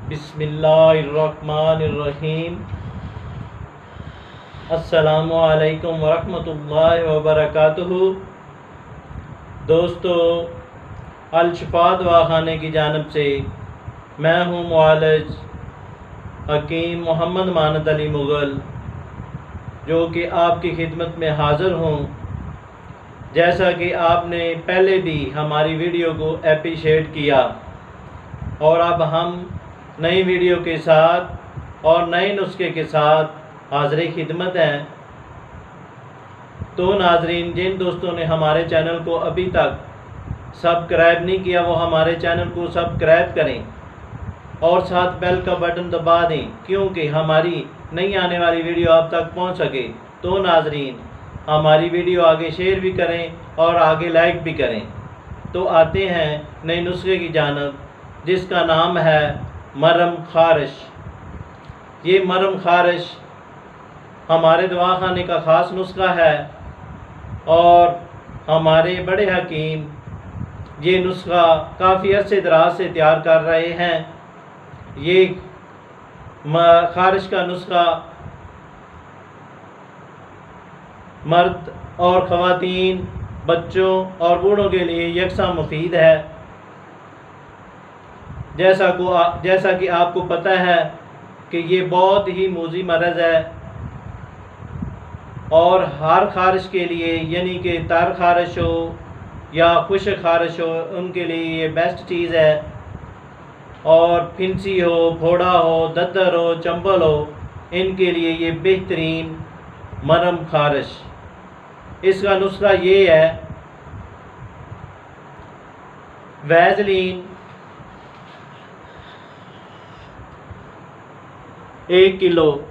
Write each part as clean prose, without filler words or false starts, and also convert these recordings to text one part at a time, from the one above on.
बिस्मिल्लाहिर्रहमानिर्रहीम। अस्सलामु अलैकुम वरहमतुल्लाहि वबरकातुहू। दोस्तों, अल शिफा दवाखाने की जानिब से मैं हूँ मुआलिज हकीम मोहम्मद मानद अली मुग़ल, जो कि आपकी खिदमत में हाज़िर हूँ। जैसा कि आपने पहले भी हमारी वीडियो को एप्रिशिएट किया और अब हम नई वीडियो के साथ और नए नुस्खे के साथ हाज़िर खिदमत हैं। तो नाजरीन, जिन दोस्तों ने हमारे चैनल को अभी तक सब्सक्राइब नहीं किया वो हमारे चैनल को सब्सक्राइब करें और साथ बेल का बटन दबा दें, क्योंकि हमारी नई आने वाली वीडियो आप तक पहुंच सके। तो नाजरीन, हमारी वीडियो आगे शेयर भी करें और आगे लाइक भी करें। तो आते हैं नए नुस्खे की जानिब, जिसका नाम है मरम खारिश। ये मरम खारिश हमारे दवाखाने का ख़ास नुस्खा है और हमारे बड़े हकीम ये नुस्खा काफ़ी अरसे दराज से तैयार कर रहे हैं। ये खारिश का नुस्खा मर्द और ख़वातीन, बच्चों और बूढ़ों के लिए यकसा मुफीद है। जैसा कि आपको पता है कि ये बहुत ही मूज़ी मरज़ है और हर खारिश के लिए, यानी कि तर खारिश हो या खुश्क खारिश हो, उनके लिए ये बेस्ट चीज़ है। और फिंसी हो, फोड़ा हो, दद्दर हो, चंबल हो, इनके लिए ये बेहतरीन मरम खारिश। इसका नुस्खा ये है, वैज़लीन 1 किलो,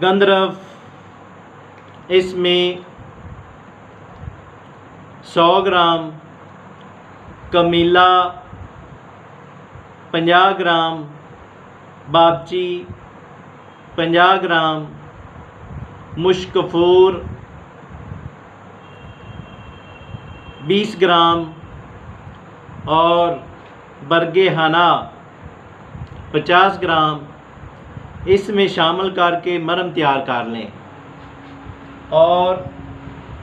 गंधरफ इसमें 100 ग्राम, कमीला 50 ग्राम, बाबची 50 ग्राम, मुश्कफूर 20 ग्राम और बरगे हना 50 ग्राम इसमें शामिल करके मरम तैयार कर लें और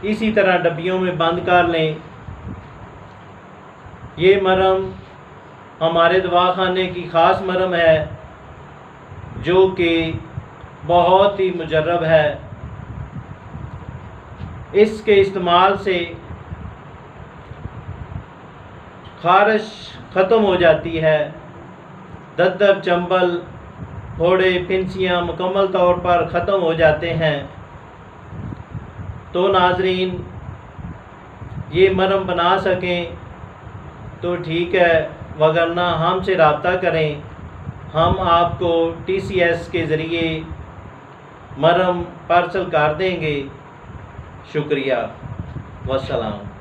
इसी तरह डब्बियों में बंद कर लें। ये मरम हमारे दवाखाने की ख़ास मरम है, जो कि बहुत ही मुजर्रब है। इसके इस्तेमाल से खारिश ख़त्म हो जाती है। दद्दर, चंबल, फोड़े, फिंसियाँ मुकम्मल तौर पर ख़त्म हो जाते हैं। तो नाजरीन, ये मरम बना सकें तो ठीक है, वगरना हमसे रब्ता करें। हम आपको TCS के ज़रिए मरम पार्सल कर देंगे। शुक्रिया, वस्सलाम।